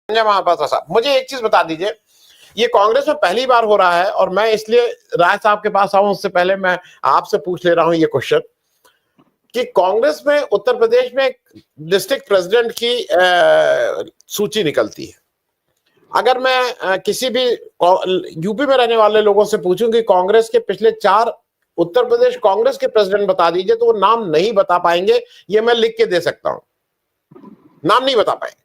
संजय महापात्रा साहब, मुझे एक चीज बता दीजिए, ये कांग्रेस में पहली बार हो रहा है और मैं इसलिए राय साहब के पास आऊं उससे पहले मैं आपसे पूछ ले रहा हूं ये क्वेश्चन कि कांग्रेस में उत्तर प्रदेश में डिस्ट्रिक्ट प्रेसिडेंट की सूची निकलती है। अगर मैं किसी भी यूपी में रहने वाले लोगों से पूछूं कि कांग्रेस के पिछले 4 उत्तर प्रदेश कांग्रेस के प्रेसिडेंट बता दीजिए, तो वो नाम नहीं बता पाएंगे। ये मैं लिख के दे सकता हूं, नाम नहीं बता पाएंगे।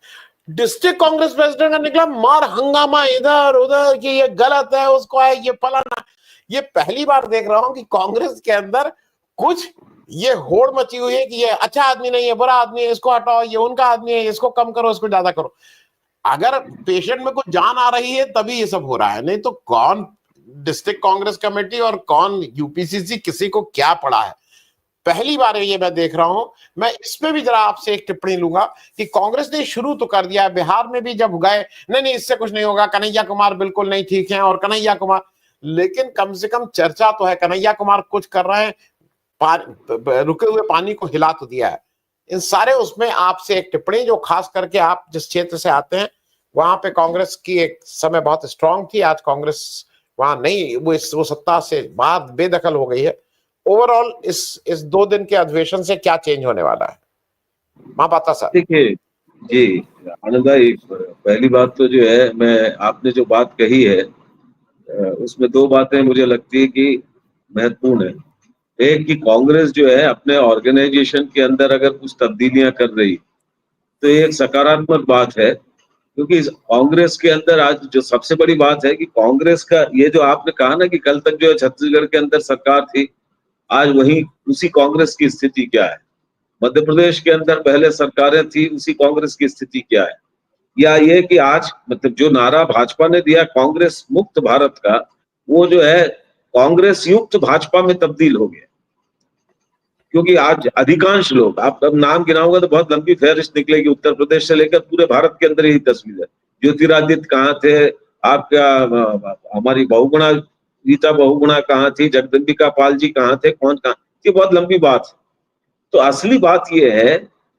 डिस्ट्रिक्ट कांग्रेस प्रेसिडेंट का निकला मार हंगामा इधर उधर कि ये गलत है, उसको है ये फलाना। ये पहली बार देख रहा हूं कि कांग्रेस के अंदर कुछ ये होड़ मची हुई है कि ये अच्छा आदमी नहीं है, बुरा आदमी है, इसको हटाओ, ये उनका आदमी है, इसको कम करो, इसको ज्यादा करो। अगर पेशेंट में कुछ जान आ रही है तभी ये सब हो रहा है, नहीं तो कौन डिस्ट्रिक्ट कांग्रेस कमेटी और कौन यूपीसीसी किसी को क्या पड़ा है। पहली बार ये मैं देख रहा हूं। मैं इसमें भी जरा आपसे एक टिप्पणी लूंगा कि कांग्रेस ने शुरू तो कर दिया, बिहार में भी जब गए नहीं इससे कुछ नहीं होगा, कन्हैया कुमार बिल्कुल नहीं ठीक है, और कन्हैया कुमार, लेकिन कम से कम चर्चा तो है, कन्हैया कुमार कुछ कर रहे हैं, रुके हुए पानी को हिला तो दिया है। इन सारे उसमें आपसे एक टिप्पणी, जो खास करके आप जिस क्षेत्र से आते हैं वहां पे कांग्रेस की एक समय बहुत स्ट्रांग थी, आज कांग्रेस वहां नहीं, वो सत्ता से बाद बेदखल हो गई है। ओवरऑल इस 2 दिन के अधिवेशन से क्या चेंज होने वाला है, महापात्रा साहब? देखिए जी आनंद भाई, पहली बात तो जो है, मैं आपने जो बात कही है उसमें 2 बातें मुझे लगती है कि महत्वपूर्ण है। एक कि कांग्रेस जो है अपने ऑर्गेनाइजेशन के अंदर अगर कुछ तब्दीलियां कर रही तो ये एक सकारात्मक बात है, क्योंकि कांग्रेस के अंदर आज जो सबसे बड़ी बात है कि कांग्रेस का ये जो आपने कहा ना कि कल तक जो है छत्तीसगढ़ के अंदर सरकार थी, आज वही उसी कांग्रेस की स्थिति क्या है। मध्य प्रदेश के अंदर पहले सरकारें थी, उसी कांग्रेस की स्थिति क्या है। या ये कि आज मतलब जो नारा भाजपा ने दिया कांग्रेस मुक्त भारत का, वो जो है कांग्रेस युक्त भाजपा में तब्दील हो गया। क्योंकि आज अधिकांश लोग, आप अब नाम गिनाओगे तो बहुत लंबी फहरिस्त निकलेगी, उत्तर प्रदेश से लेकर पूरे भारत के अंदर यही तस्वीर है। ज्योतिरादित्य कहाँ थे, आपका हमारी बहुगुणा रीता बहुगुणा कहाँ थी, जगदम्बिका पाल जी कहाँ थे, कौन कहाँ, ये बहुत लंबी बात है। तो असली बात यह है,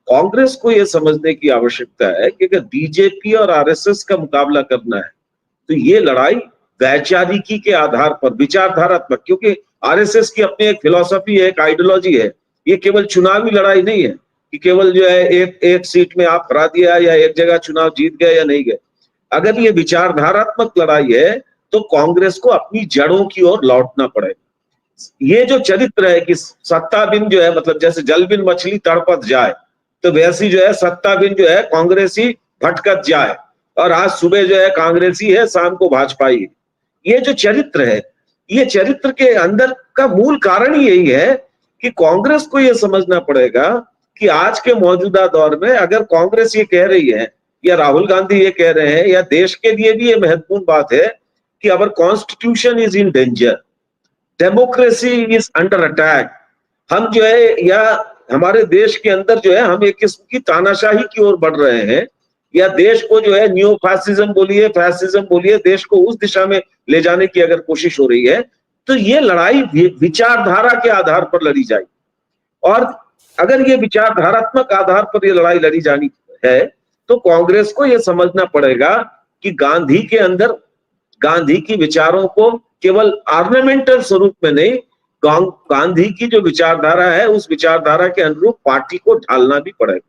कांग्रेस को यह समझने की आवश्यकता है कि अगर बीजेपी और आरएसएस का मुकाबला करना है तो ये लड़ाई वैचारिकी के आधार पर, विचारधारात्मक, क्योंकि आरएसएस की अपनी एक फिलॉसफी है, एक आइडियोलॉजी है। ये केवल चुनावी लड़ाई नहीं है कि केवल जो है एक सीट में आप हरा दिया या एक जगह चुनाव जीत गए या नहीं गए। अगर ये विचारधारात्मक लड़ाई है तो कांग्रेस को अपनी जड़ों की ओर लौटना पड़ेगा। ये जो चरित्र है कि सत्ता बिन जो है, मतलब जैसे जल बिन मछली तड़पत जाए, तो वैसी जो है सत्ता बिन जो है कांग्रेसी भटकत जाए, और आज सुबह जो है कांग्रेसी है, शाम को भाजपाई है। ये जो चरित्र है, ये चरित्र के अंदर का मूल कारण ही यही है कि कांग्रेस को यह समझना पड़ेगा कि आज के मौजूदा दौर में अगर कांग्रेस ये कह रही है या राहुल गांधी ये कह रहे हैं, या देश के लिए भी ये महत्वपूर्ण बात है कि our constitution is in danger, democracy is under attack, हम जो है या हमारे देश के अंदर जो है हम एक किस्म की तानाशाही की ओर बढ़ रहे हैं, या देश को जो है न्यू फैसिज्म बोलिए, फैसिज्म बोलिए, देश को उस दिशा में ले जाने की अगर कोशिश हो रही है, तो ये लड़ाई विचारधारा के आधार पर लड़ी जाएगी। और अगर ये विचारधारात्मक आधार पर ये लड़ाई लड़ी जानी है तो कांग्रेस को ये समझना पड़ेगा कि गांधी के अंदर, गांधी की विचारों को केवल ऑर्नामेंटल स्वरूप में नहीं, गांधी की जो विचारधारा है उस विचारधारा के अनुरूप पार्टी को ढालना भी पड़ेगा।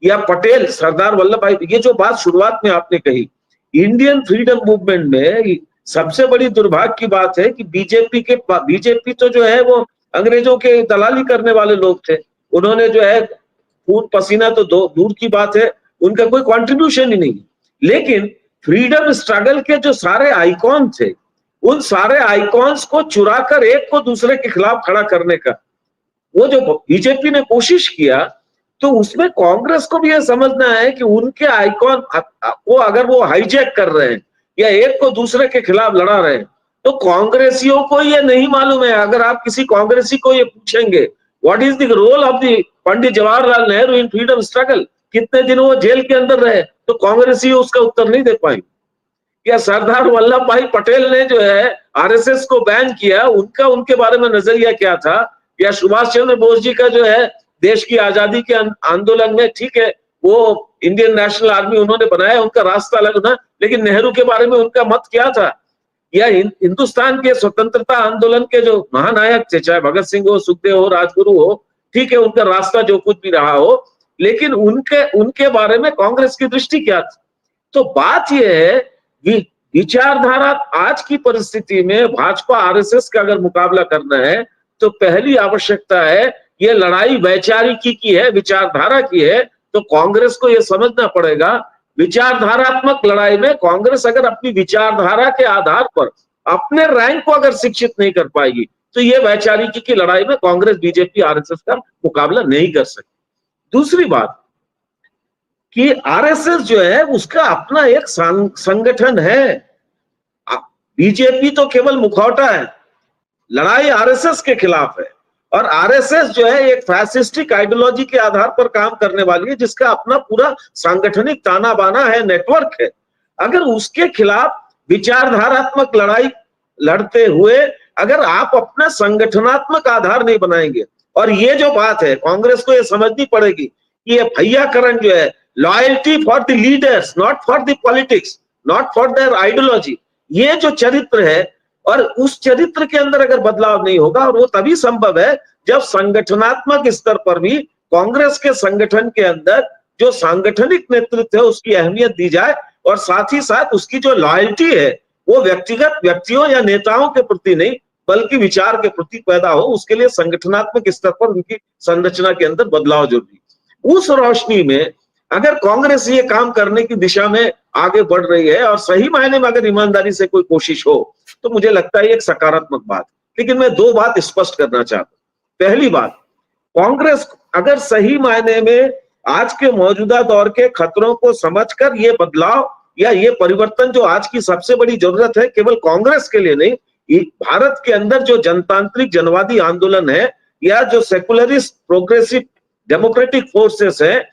या पटेल, सरदार वल्लभ भाई, ये जो बात शुरुआत में आपने कही, इंडियन फ्रीडम मूवमेंट में सबसे बड़ी दुर्भाग्य की बात है कि बीजेपी तो जो है वो अंग्रेजों के दलाली करने वाले लोग थे। उन्होंने जो है खून पसीना तो दूर की बात है, उनका कोई कंट्रीब्यूशन ही नहीं। लेकिन फ्रीडम स्ट्रगल के जो सारे आइकॉन थे, उन सारे आइकॉन्स को चुराकर एक को दूसरे के खिलाफ खड़ा करने का वो जो बीजेपी ने कोशिश किया, तो उसमें कांग्रेस को भी यह समझना है कि उनके आइकॉन वो अगर वो हाईजैक कर रहे हैं या एक को दूसरे के खिलाफ लड़ा रहे हैं, तो कांग्रेसियों को ये नहीं मालूम है। अगर आप किसी कांग्रेसी को ये पूछेंगे what is the role of the Pandit Jawaharlal Nehru in freedom struggle, कितने दिन वो जेल के अंदर रहे, तो कांग्रेसी उसका उत्तर नहीं दे पाएंगे। या सरदार वल्लभ भाई पटेल ने जो है आरएसएस को बैन किया, उनका उनके बारे में नजरिया क्या था, या सुभाष चंद्र बोस जी का जो है देश की आजादी के आंदोलन में, ठीक है वो इंडियन नेशनल आर्मी उन्होंने बनाया, उनका रास्ता अलग था, लेकिन नेहरू के बारे में उनका मत क्या था? या हिंदुस्तान के स्वतंत्रता आंदोलन के जो महानायक थे, चाहे भगत सिंह हो, सुखदेव हो, राजगुरु हो, ठीक है, उनका रास्ता जो कुछ भी रहा हो, लेकिन उनके बारे में कांग्रेस की दृष्टि क्या थी? तो बात यह है, विचारधारा आज की परिस्थिति में भाजपा आरएसएस का अगर मुकाबला करना है तो पहली आवश्यकता है, ये लड़ाई वैचारिकी की है, विचारधारा की है। तो कांग्रेस को यह समझना पड़ेगा, विचारधारात्मक लड़ाई में कांग्रेस अगर अपनी विचारधारा के आधार पर अपने रैंक को अगर शिक्षित नहीं कर पाएगी तो ये वैचारिकी की लड़ाई में कांग्रेस बीजेपी आरएसएस का मुकाबला नहीं कर सकती। दूसरी बात कि आरएसएस जो है उसका अपना एक संगठन है, बीजेपी तो केवल मुखौटा है, लड़ाई आरएसएस के खिलाफ है। और आरएसएस जो है एक फैसिस्टिक आइडियोलॉजी के आधार पर काम करने वाली है, जिसका अपना पूरा सांगठनिक ताना बाना है, नेटवर्क है। अगर उसके खिलाफ विचारधारात्मक लड़ाई लड़ते हुए अगर आप अपना संगठनात्मक आधार नहीं बनाएंगे, और ये जो बात है कांग्रेस को ये समझनी पड़ेगी कि ये भैयाकरण जो है, loyalty for the leaders, not for the politics, not for their ideology, ये जो चरित्र है, और उस चरित्र के अंदर अगर बदलाव नहीं होगा, और वो तभी संभव है जब संगठनात्मक स्तर पर भी कांग्रेस के संगठन के अंदर जो सांगठनिक नेतृत्व है उसकी अहमियत दी जाए, और साथ ही साथ उसकी जो लॉयल्टी है वो व्यक्तिगत व्यक्तियों या नेताओं के प्रति नहीं बल्कि विचार के प्रति पैदा हो। उसके लिए संगठनात्मक स्तर पर उनकी संरचना के अंदर बदलाव जरूरी। उस रोशनी में अगर कांग्रेस ये काम करने की दिशा में आगे बढ़ रही है और सही मायने में अगर ईमानदारी से कोई कोशिश हो, तो मुझे लगता है एक सकारात्मक बात। लेकिन मैं दो बात स्पष्ट करना चाहता हूं। पहली बात, कांग्रेस अगर सही मायने में आज के मौजूदा दौर के खतरों को समझकर ये बदलाव या ये परिवर्तन जो आज की सबसे बड़ी जरूरत है, केवल कांग्रेस के लिए नहीं, भारत के अंदर जो जनतांत्रिक जनवादी आंदोलन है या जो सेकुलरिस्ट प्रोग्रेसिव डेमोक्रेटिक फोर्सेस है,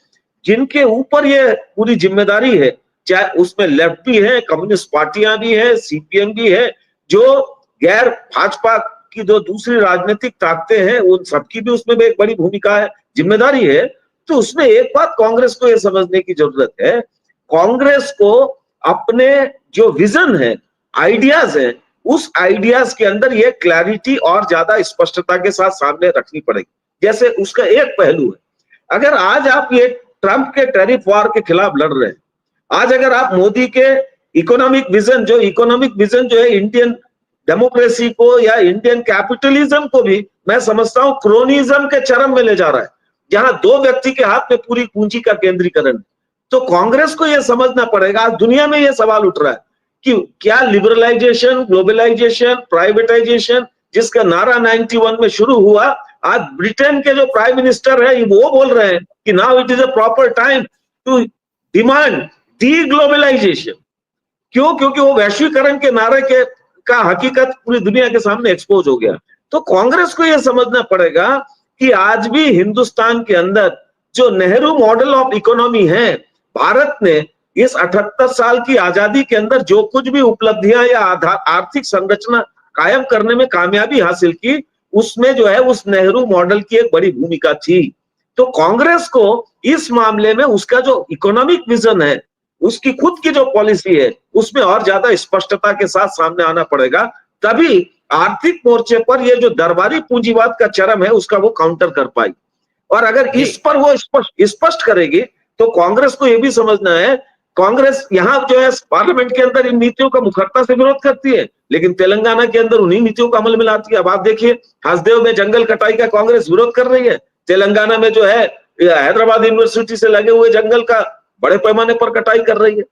जिनके ऊपर ये पूरी जिम्मेदारी है, चाहे उसमें लेफ्ट भी है, कम्युनिस्ट पार्टियां भी है, सीपीएम भी है, जो गैर भाजपा की जो दूसरी राजनीतिक ताकतें हैं, उन सबकी भी उसमें एक बड़ी भूमिका है, जिम्मेदारी है। तो उसमें एक बात कांग्रेस को यह समझने की जरूरत है, कांग्रेस को अपने जो विजन है, आइडियाज है, उस आइडियाज के अंदर ये क्लैरिटी और ज्यादा स्पष्टता के साथ सामने रखनी पड़ेगी। जैसे उसका एक पहलू है, अगर आज आप ये ट्रंप के टैरिफ वॉर के खिलाफ लड़ रहे हैं, आज अगर आप मोदी के इकोनॉमिक विजन जो है इंडियन डेमोक्रेसी को या इंडियन कैपिटलिज्म को भी मैं समझता हूं क्रोनिज्म के चरम में ले जा रहा है, जहां दो व्यक्ति के हाथ में पूरी पूंजी का केंद्रीकरण है। तो कांग्रेस को यह समझना पड़ेगा, आज दुनिया में यह सवाल उठ रहा है कि क्या लिबरलाइजेशन, ग्लोबलाइजेशन, प्राइवेटाइजेशन जिसका नारा 91 में शुरू हुआ, आज ब्रिटेन के जो प्राइम मिनिस्टर है वो बोल रहे हैं कि now it is a proper time to demand deglobalization. क्यों? क्योंकि वो वैश्वीकरण के नारे का हकीकत पूरी दुनिया के सामने एक्सपोज हो गया। तो कांग्रेस को यह समझना पड़ेगा कि आज भी हिंदुस्तान के अंदर जो नेहरू मॉडल ऑफ इकोनॉमी है, भारत ने इस 78 साल की आजादी के अंदर जो कुछ भी उपलब्धियां या आर्थिक संरचना कायम करने में कामयाबी हासिल की, उसमें जो है उस नेहरू मॉडल की एक बड़ी भूमिका थी। तो कांग्रेस को इस मामले में उसका जो इकोनॉमिक विजन है, उसकी खुद की जो पॉलिसी है, उसमें और ज्यादा स्पष्टता के साथ सामने आना पड़ेगा, तभी आर्थिक मोर्चे पर ये जो दरबारी पूंजीवाद का चरम है उसका वो काउंटर कर पाएगी। और अगर इस पर वो स्पष्ट करेगी तो कांग्रेस को यह भी समझना है, कांग्रेस यहाँ जो है पार्लियामेंट के अंदर इन नीतियों का मुखरता से विरोध करती है, लेकिन तेलंगाना के अंदर उन्हीं नीतियों का अमल में लाती है। अब आप देखिए, हसदेव में जंगल कटाई का कांग्रेस विरोध कर रही है, तेलंगाना में जो है हैदराबाद यूनिवर्सिटी से लगे हुए जंगल का बड़े पैमाने पर कटाई कर रही है,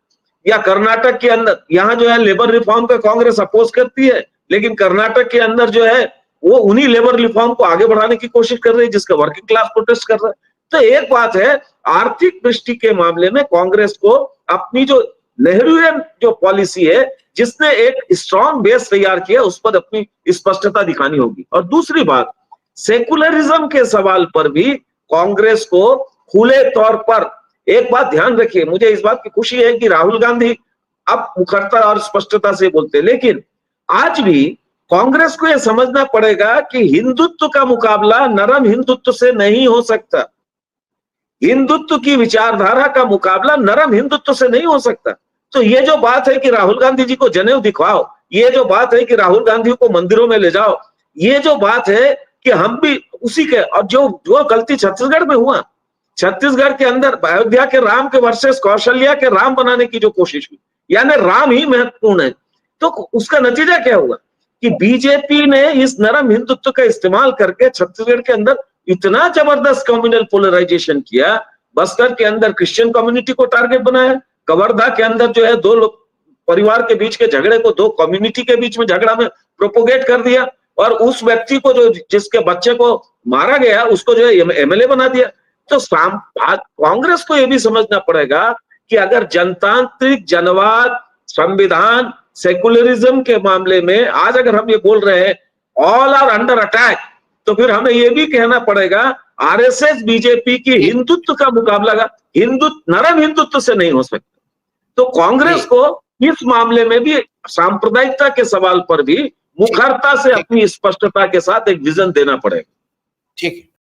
या कर्नाटक के अंदर यहाँ जो है लेबर रिफॉर्म का कांग्रेस अपोज करती है, लेकिन कर्नाटक के अंदर जो है वो उन्हीं लेबर रिफॉर्म को आगे बढ़ाने की कोशिश कर रही है जिसका वर्किंग क्लास प्रोटेस्ट कर रहा है। तो एक बात है, आर्थिक दृष्टि के मामले में कांग्रेस को अपनी जो नेहरूवियन जो पॉलिसी है, जिसने एक स्ट्रॉन्ग बेस तैयार किया, उस पर अपनी स्पष्टता दिखानी होगी। और दूसरी बात, सेकुलरिज्म के सवाल पर भी कांग्रेस को खुले तौर पर एक बात ध्यान रखिए, मुझे इस बात की खुशी है कि राहुल गांधी अब मुखरता और स्पष्टता से बोलते, लेकिन आज भी कांग्रेस को यह समझना पड़ेगा कि हिंदुत्व का मुकाबला नरम हिंदुत्व से नहीं हो सकता। हिंदुत्व की विचारधारा का मुकाबला नरम हिंदुत्व से नहीं हो सकता। तो ये जो बात है कि राहुल गांधी जी को जनेऊ दिखवाओ, ये जो बात है कि राहुल गांधी को मंदिरों में ले जाओ, ये जो बात है कि हम भी उसी के, और जो गलती छत्तीसगढ़ में हुआ, छत्तीसगढ़ के अंदर अयोध्या के राम के वर्सेस कौशल्या के राम बनाने की जो कोशिश हुई, यानी राम ही महत्वपूर्ण है, तो उसका नतीजा क्या हुआ कि बीजेपी ने इस नरम हिंदुत्व का इस्तेमाल करके छत्तीसगढ़ के अंदर इतना जबरदस्त कम्युनल पोलराइजेशन किया। बस्तर के अंदर क्रिश्चियन कम्युनिटी को टारगेट बनाया, कवर्धा के अंदर जो है दो लोग परिवार के बीच के झगड़े को दो कम्युनिटी के बीच में झगड़ा में प्रोपोगेट कर दिया, और उस व्यक्ति को जो जिसके बच्चे को मारा गया उसको जो है एमएलए बना दिया। तो कांग्रेस को यह भी समझना पड़ेगा कि अगर जनतांत्रिक, जनवाद, संविधान, सेकुलरिज्म के मामले में आज अगर हम ये बोल रहे हैं ऑल आर अंडर अटैक, तो फिर हमें यह भी कहना पड़ेगा आरएसएस बीजेपी की हिंदुत्व का मुकाबला नरम हिंदुत्व से नहीं हो सकता। तो कांग्रेस को इस मामले में भी सांप्रदायिकता के सवाल पर भी मुखरता से अपनी स्पष्टता के साथ एक विजन देना पड़ेगा। ठीक है।